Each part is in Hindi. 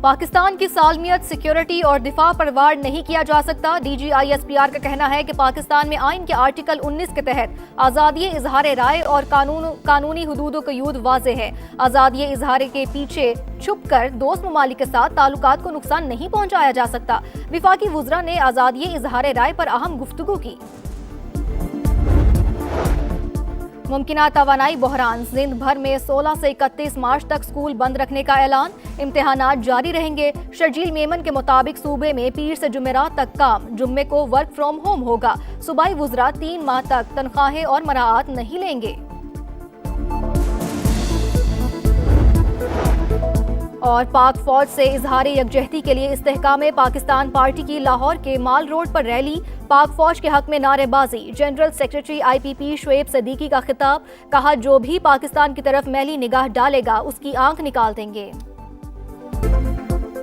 पाकिस्तान की सालमियत, सिक्योरिटी और दिफा पर वार नहीं किया जा सकता। DGISPR का कहना है कि पाकिस्तान में आइन के आर्टिकल 19 के तहत आज़ादी इजहार राय और कानूनी हुदूदों का यूद वाज़ेह है। आज़ादी इजहार के पीछे छुप कर दोस्त ममालिक के साथ ताल्लुकात को नुकसान नहीं पहुंचाया जा सकता। विफाकी वुज़रा ने आज़ादी इजहार राय पर अहम गुफ्तगू की। मुमकिना तवानाई बहरान, जिंद भर में 16 से 31 मार्च तक स्कूल बंद रखने का ऐलान। इम्तिहानात जारी रहेंगे। शर्जील मेमन के मुताबिक सूबे में पीर से जुमेरात तक काम, जुम्मे को वर्क फ्रॉम होम होगा। सूबाई वुज़रा 3 माह तक तनख्वाहें और मराआत नहीं लेंगे। और पाक फौज से इजहार यकजहती के लिए इस्तेहकाम पाकिस्तान पार्टी की लाहौर के माल रोड पर रैली। पाक फौज के हक में नारेबाजी। General secretary IPP Shoaib Siddiqui का खिताब, कहा जो भी पाकिस्तान की तरफ मैली निगाह डालेगा उसकी आंख निकाल देंगे।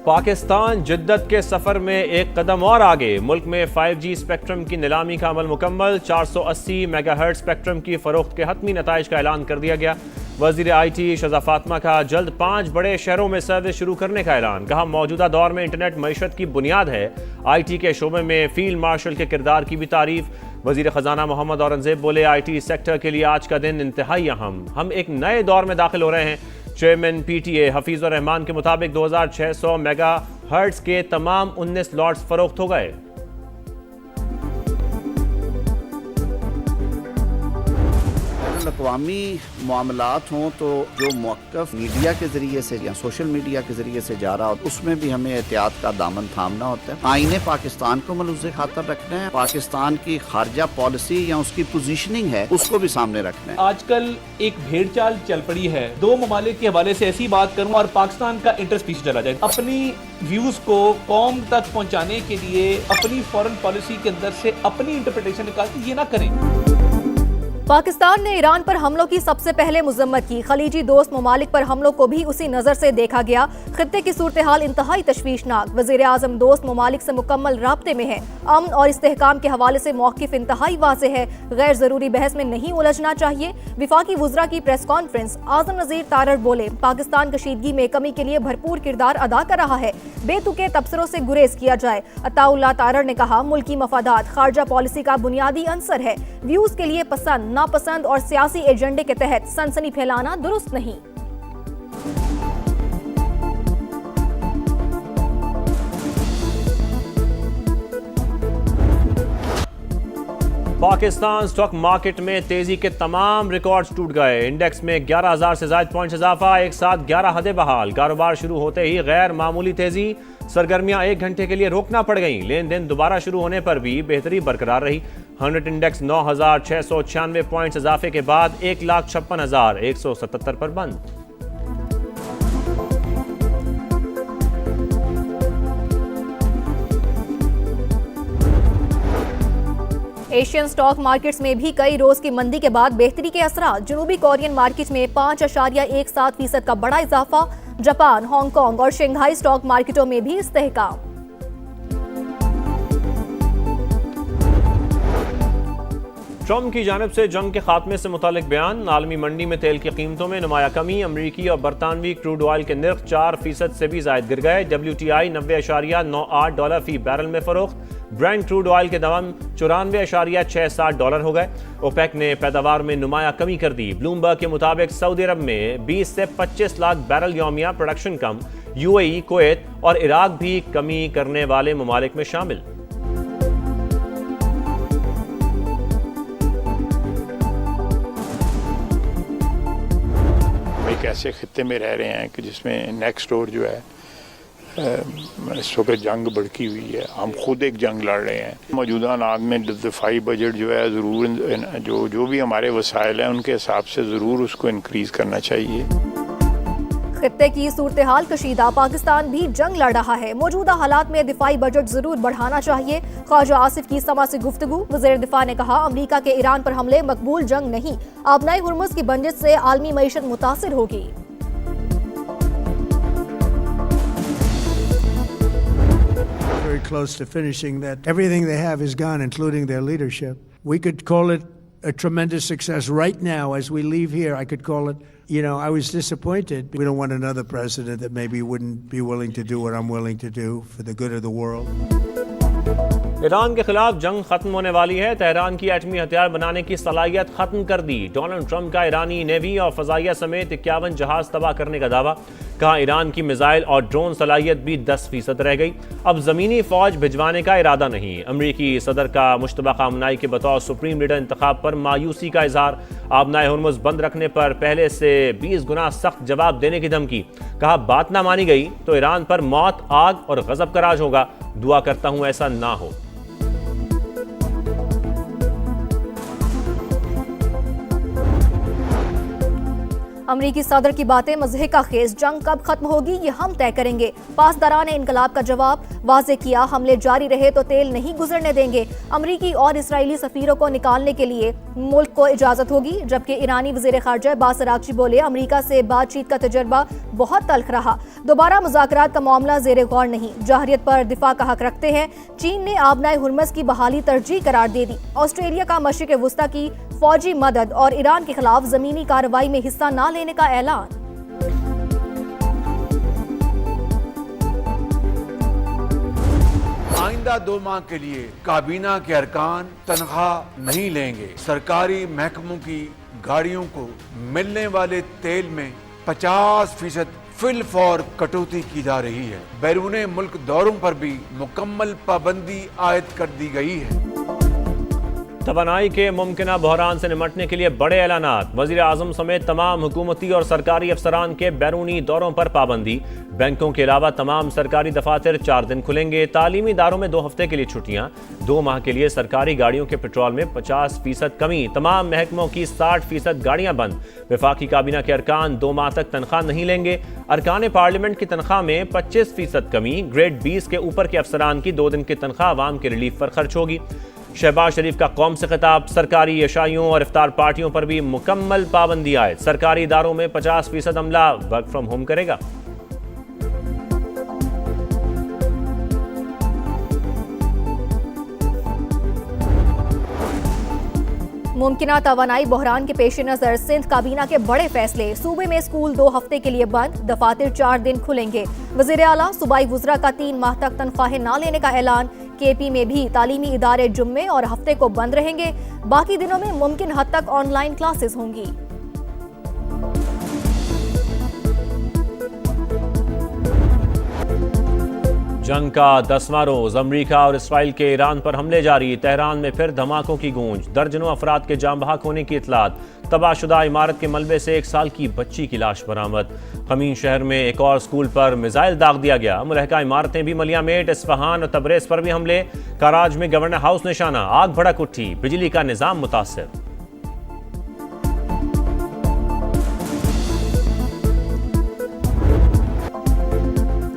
पाकिस्तान जिद्दत के सफर में एक कदम और आगे। मुल्क में 5G स्पेक्ट्रम की नीलामी का अमल मुकम्मल। 480 मेगाहर्ट्ज स्पेक्ट्रम की फरोख्त के हतमी नताइज का ऐलान कर दिया गया। वज़ीर IT शहज़ा फातिमा का जल्द 5 बड़े शहरों में सर्विस शुरू करने का ऐलान। कहा मौजूदा दौर में इंटरनेट मईशत की बुनियाद है। IT के शोबे में फील्ड मार्शल के किरदार की भी तारीफ। वज़ीर ख़जाना मोहम्मद औरंगज़ेब बोले IT सेक्टर के लिए आज का दिन इंतहाई अहम। हम एक नए दौर में दाखिल हो रहे हैं। चेयरमैन PTA हफीज़ुर रहमान के मुताबिक 2600 मेगा हर्ट्ज के तमाम 19 लॉट्स फरोख्त हो गए। अक़वामी मामलात हों तो जो मौक़िफ़ मीडिया के ज़रिए से या सोशल मीडिया के ज़रिए से जा रहा हो उसमें भी हमें एहतियात का दामन थामना होता है। आईने पाकिस्तान को मलूज़े खातर रखना है। पाकिस्तान की खारजा पॉलिसी या उसकी पोजीशनिंग है उसको भी सामने रखना है। आजकल एक भेड़चाल चल पड़ी है। 2 ममालिक के हवाले से ऐसी बात करूँ और पाकिस्तान का इंटरेस्ट पीछे चला जाए। अपनी व्यूज को कौम तक पहुँचाने के लिए अपनी फॉरेन पॉलिसी के अंदर से अपनी इंटरप्रिटेशन निकालती ये ना करें। पाकिस्तान ने ईरान पर हमलों की सबसे पहले मुज़म्मत की। खलीजी दोस्त ममालिक पर हमलों को भी उसी नज़र से देखा गया। खित्ते की सूरत हाल इंतहाई तशवीशनाक। वज़ीर आज़म दोस्त ममालिक से मुकम्मल राब्ते में है। अमन और इस्तेहकाम के हवाले से मौक़िफ़ इंतहाई वाज़ेह है। गैर ज़रूरी बहस में नहीं उलझना चाहिए। विफाकी वुज़रा की प्रेस कॉन्फ्रेंस। आज़म नज़ीर तारड़ बोले पाकिस्तान कशीदगी में कमी के लिए भरपूर किरदार अदा कर रहा है। बेतुके तबसरों से गुरेज किया जाए। अताउल्लाह तारड़ ने कहा मुल्की मफादात खारजा पॉलिसी का बुनियादी अंसर है। व्यूज के लिए पसंद नापसंद और सियासी एजेंडे के तहत सनसनी फैलाना दुरुस्त नहीं। पाकिस्तान स्टॉक मार्केट में तेजी के तमाम रिकॉर्ड्स टूट गए। इंडेक्स में 11,000 से ज्यादा पॉइंट्स इजाफा। एक साथ 11 हदें बहाल। कारोबार शुरू होते ही गैर मामूली तेजी। सरगर्मियां 1 घंटे के लिए रोकना पड़ गईं। लेन देन दोबारा शुरू होने पर भी बेहतरी बरकरार रही। 100 इंडेक्स 9,696 पॉइंट्स इजाफे के बाद 1,56,177 पर बंद। एशियन स्टॉक मार्केट्स में भी कई रोज की मंदी के बाद बेहतरी के असरात। जनूबी कोरियन मार्केट में 5.17% का बड़ा इजाफा। जापान, हांगकांग और शंघाई स्टॉक मार्केटों में भी इस्तेहकाम। ट्रम्प की जानिब से जंग के खात्मे से मुतालिक बयान। आलमी मंडी में तेल की कीमतों में नुमाया कमी। अमरीकी और बरतानवी क्रूड ऑयल के निर्ख 4% से भी जायद गिर गए। WTI $90.98 फी बैरल में फरोख्त। ब्रेंट क्रूड ऑयल के दाम $94.67 हो गए। ओपेक ने पैदावार में नुमाया कमी कर दी। ब्लूमबर्ग के मुताबिक सऊदी अरब में 20 से 25 लाख बैरल यौमिया प्रोडक्शन कम। UAE, कुवैत और इराक भी कमी करने वाले ममालिक में शामिल। एक ऐसे खित्ते में रह रहे हैं कि जिसमें नेक्स्ट डोर जो है इस वक्त जंग भड़की हुई है। हम खुद एक जंग लड़ रहे हैं। मौजूदा हालात में दफाई बजट जो है ज़रूर जो भी हमारे वसाइल हैं उनके हिसाब से ज़रूर उसको इंक्रीज़ करना चाहिए। खित्ते की सूरत हाल कशीदा। पाकिस्तान भी जंग लड़ रहा है। मौजूदा हालात में दिफाई बजट जरूर बढ़ाना चाहिए। ख्वाजा आसिफ की समा से गुफ्तगू। वज़ीर दिफा ने कहा अमरीका के ईरान पर हमले मकबूल जंग नहीं। आबनाई हुर्मुज़ की बंदिश से आलमी मईशत मुतासिर होगी। Very close to finishing that. Everything they have is gone, including their leadership. We could call it a tremendous success. Right now, as we leave here, I could call it, I was disappointed. We don't want another president that maybe wouldn't be willing to do what I'm willing to do for the good of the world. Iran के खिलाफ जंग खत्म होने वाली है। तेहरान की एटमी हथियार बनाने की सलाहियत खत्म कर दी। डोनाल्ड ट्रंप का ईरानी नेवी और फजाइया समेत 51 जहाज तबाह करने का दावा। कहा ईरान की मिसाइल और ड्रोन सलाहियत भी 10% रह गई। अब जमीनी फौज भिजवाने का इरादा नहीं। अमरीकी सदर का मुश्तबा खामनाई के बतौर सुप्रीम लीडर इंतखाब पर मायूसी का इजहार। आबनाए हुर्मुज़ बंद रखने पर पहले से 20 गुना सख्त जवाब देने की धमकी। कहा बात ना मानी गई तो ईरान पर मौत, आग और गजब का राज होगा। दुआ करता हूं ऐसा ना हो। अमरीकी सदर की बातें मज़हे का खेज। जंग कब खत्म होगी ये हम तय करेंगे। पासदारान ने इनकलाब का जवाब वाज़े किया। हमले जारी रहे तो तेल नहीं गुजरने देंगे। अमरीकी और इसराइली सफीरों को निकालने के लिए मुल्क को इजाजत होगी। जबकि ईरानी वज़ीर ख़ारजा अब्बास अराग़ची बोले अमरीका से बातचीत का तजर्बा बहुत तल्ख रहा। दोबारा मुज़ाकरात का मामला ज़ेरे गौर नहीं। जहरियत पर दिफा का हक रखते हैं। चीन ने आबनाए हुर्मुज़ की बहाली तरजीह करार दे दी। ऑस्ट्रेलिया का मशरिक़ वुस्ता की फौजी मदद और ईरान के खिलाफ जमीनी कार्रवाई में हिस्सा न लेने का ऐलान। आइंदा 2 माह के लिए काबीना के अरकान तनख्वाह नहीं लेंगे। सरकारी महकमों की गाड़ियों को मिलने वाले तेल में 50% फिल फॉर कटौती की जा रही है। बैरूने मुल्क दौरों पर भी मुकम्मल पाबंदी आयद कर दी गई है। तवानाई के मुमकिना बहरान से निमटने के लिए बड़े ऐलानात। वज़ीर आज़म समेत तमाम हुकूमती और सरकारी अफसरान के बैरूनी दौरों पर पाबंदी। बैंकों के अलावा तमाम सरकारी दफातर 4 दिन खुलेंगे। तालीमी इदारों में 2 हफ्ते के लिए छुट्टियां। 2 माह के लिए सरकारी गाड़ियों के पेट्रोल में 50% कमी। तमाम महकमों की 60% गाड़ियां बंद। वफाकी काबीना के अरकान 2 माह तक तनख्वाह नहीं लेंगे। अरकान पार्लियामेंट की तनख्वाह में 25% कमी। ग्रेड 20 के ऊपर के अफसरान की 2 दिन की तनख्वाह आवाम के रिलीफ पर खर्च होगी। शहबाज शरीफ का कौम से खिताब। सरकारी यशाइयों और इफ्तार पार्टियों पर भी मुकम्मल पाबंदी आयद। सरकारी इदारों में 50% अमला वर्क फ्रॉम होम करेगा। मुमकिना तवानाई बहरान के पेश नज़र सिंध काबीना के बड़े फैसले। सूबे में स्कूल 2 हफ्ते के लिए बंद। दफातर 4 दिन खुलेंगे। वज़ीर आला सूबाई वुज़रा का 3 माह तक तनख्वाहें न लेने का ऐलान। केपी में भी तालीमी इदारे जुम्मे और हफ्ते को बंद रहेंगे। बाकी दिनों में मुमकिन हद तक ऑनलाइन क्लासेस होंगी। जंग का 10वां रोज। अमरीका और इसराइल के ईरान पर हमले जारी। तेहरान में फिर धमाकों की गूंज। दर्जनों अफराद के जाम बहक होने की इतलात। तबाहशुदा इमारत के मलबे से 1 साल की बच्ची की लाश बरामद। खमीन शहर में एक और स्कूल पर मिसाइल दाग दिया गया। मुलहका इमारतें भी मलियामेट। इस्फहान और तबरेज पर भी हमले। कराज में गवर्नर हाउस निशाना। आग भड़क उठी। बिजली का निजाम मुतासर।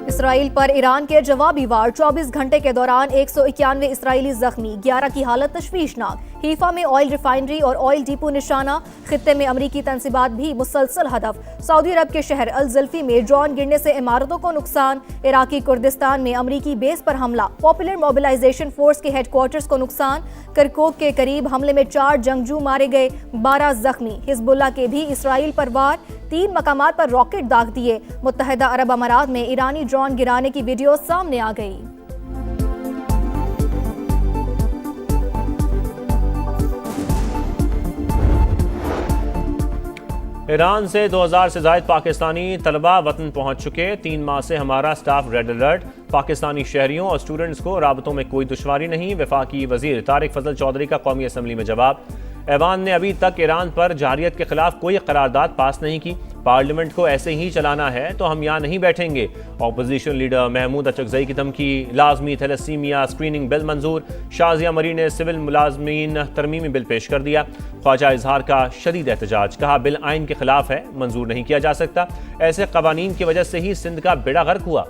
इसराइल पर ईरान के जवाबी वार। 24 घंटे के दौरान 191 इसराइली जख्मी। 11 की हालत तशवीशनाक। हीफा में ऑयल रिफाइनरी और ऑयल डिपो निशाना। खित्ते में अमरीकी तंसीबात भी मुसलसल हदफ। सऊदी अरब के शहर अल ज़ल्फी में ड्रोन गिरने से इमारतों को नुकसान। इराकी कुर्दिस्तान में अमरीकी बेस पर हमला। पॉपुलर मोबिलाइजेशन फोर्स के हेडक्वार्टर्स को नुकसान। करकोक के करीब हमले में 4 जंगजू मारे गए, 12 जख्मी। हिजबुल्लाह के भी इसराइल पर वार। 3 मकामात पर रॉकेट दाग दिए। मुत्तहिदा अरब अमारात में ईरानी ड्रोन गिराने की वीडियो सामने आ गई। ईरान से 2000 से ज़ायद पाकिस्तानी तलबा वतन पहुंच चुके। 3 माह से हमारा स्टाफ रेड अलर्ट। पाकिस्तानी शहरियों और स्टूडेंट्स को राबतों में कोई दुश्वारी नहीं। वफाकी वजीर तारिक फजल चौधरी का कौमी असम्बली में जवाब। ऐवान ने अभी तक ईरान पर जारियत के खिलाफ कोई करारदाद पास नहीं की। पार्लियामेंट को ऐसे ही चलाना है तो हम यहाँ नहीं बैठेंगे। ऑपोजिशन लीडर महमूद अचकजई की धमकी। लाजमी थैलेसीमिया स्क्रीनिंग बिल मंजूर। शाजिया मरी ने सिविल मुलाजमीन तरमीमी बिल पेश कर दिया। ख्वाजा इजहार का शदीद एहतजाज। कहा बिल आइन के खिलाफ है, मंजूर नहीं किया जा सकता। ऐसे कवानीन की वजह से ही सिंध का बेड़ा गर्क हुआ।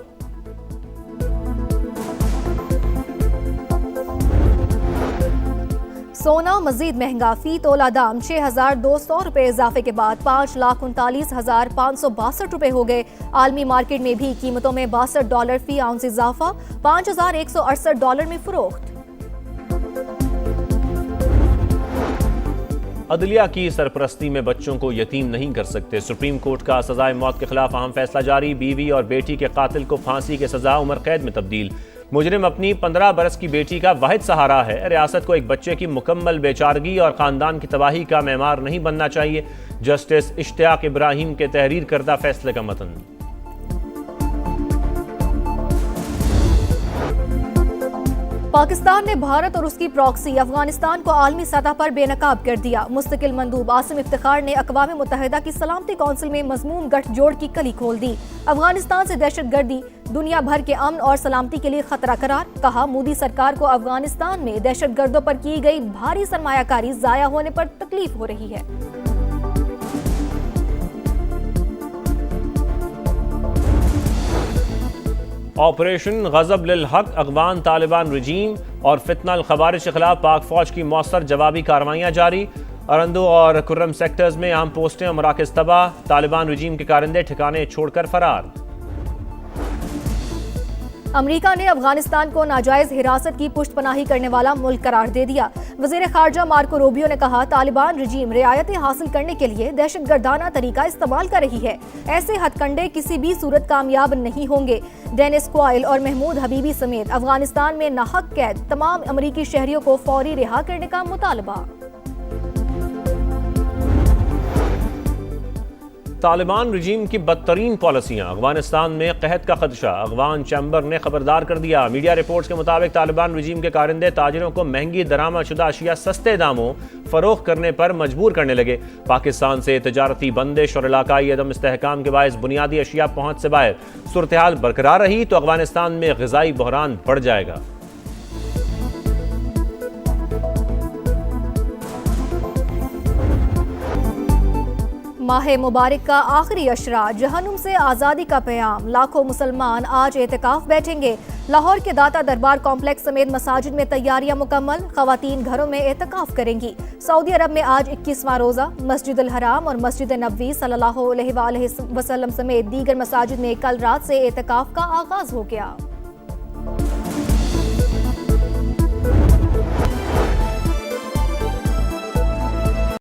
सोना मजीद महंगा। फी तोला दाम 6,200 रुपये इजाफे के बाद 5,39,562 रुपये हो गए। आलमी मार्केट में भी कीमतों में $62 फी आउंस इजाफा। $5,168 में फरोख्त। अदलिया की सरपरस्ती में बच्चों को यतीम नहीं कर सकते। सुप्रीम कोर्ट का सजाए मौत के खिलाफ अहम फैसला जारी। बीवी और बेटी के कातिल को फांसी की सजा उम्र कैद में तब्दील। मुजरिम अपनी 15 बरस की बेटी का वाहिद सहारा है। रियासत को एक बच्चे की मुकम्मल बेचारगी और खानदान की तबाही का मेमार नहीं बनना चाहिए। जस्टिस इश्तियाक इब्राहिम के तहरीर करदा फैसले का मतन। पाकिस्तान ने भारत और उसकी प्रॉक्सी अफगानिस्तान को आलमी सतह पर बेनकाब कर दिया। मुस्तकिल मंदूब आसिम इफ्तिखार ने अक़वाम मुत्तहिदा की सलामती कौंसिल में मज़मूम गठजोड़ की कली खोल दी। अफगानिस्तान से दहशतगर्दी दुनिया भर के अमन और सलामती के लिए खतरा करार। कहा, मोदी सरकार को अफगानिस्तान में दहशतगर्दों पर की गई भारी सरमायाकारी जाया होने पर तकलीफ हो रही है। ऑपरेशन गजब लिल हक अफगान तालिबान रजीम और फितनल खवारिज के खिलाफ पाक फौज की मौसर जवाबी कार्रवाइयां जारी। अरंदो और कुर्रम सेक्टर्स में अहम पोस्टें और मराकज़ तबाह। तालिबान रजीम के कारिंदे ठिकाने छोड़कर फरार। अमेरिका ने अफगानिस्तान को नाजायज हिरासत की पुष्टपनाही करने वाला मुल्क करार दे दिया। वज़ीर खारजा मार्को रूबियो ने कहा, तालिबान रजीम रियायतें हासिल करने के लिए दहशतगर्दाना तरीका इस्तेमाल कर रही है। ऐसे हथकंडे किसी भी सूरत कामयाब नहीं होंगे। डेनिस क्वाइल और महमूद हबीबी समेत अफगानिस्तान में नाहक कैद तमाम अमरीकी शहरियों को फौरी रिहा करने का मुतालबा। तालिबान रजीम की बदतरीन पॉलिसियां, अफगानिस्तान में कहत का खदशा। अफगान चैम्बर ने खबरदार कर दिया। मीडिया रिपोर्ट्स के मुताबिक तालिबान रजीम के कारिंदे ताजिरों को महंगी दरामदशुदा अशिया सस्ते दामों फरोख्त करने पर मजबूर करने लगे। पाकिस्तान से तजारती बंदिश और इलाकाई अदम इस्तेहकाम के बायस बुनियादी अशिया पहुंच से बाहर सूरत हाल बरकरार रही तो अफगानिस्तान में ग़िज़ाई बहरान बढ़ जाएगा। माह मुबारक का आखिरी अशरा, जहन्नुम से आज़ादी का पैगाम। लाखों मुसलमान आज एहतिकाफ बैठेंगे। लाहौर के दाता दरबार कॉम्प्लेक्स समेत मसाजिद में तैयारियां मुकम्मल। ख़वातीन घरों में एहतिकाफ करेंगी। सऊदी अरब में आज 21वां रोज़ा। मस्जिद अल हराम और मस्जिद नबवी सल्लल्लाहु अलैहि वसल्लम समेत दीगर मसाजिद में कल रात से एहतिकाफ का आगाज हो गया।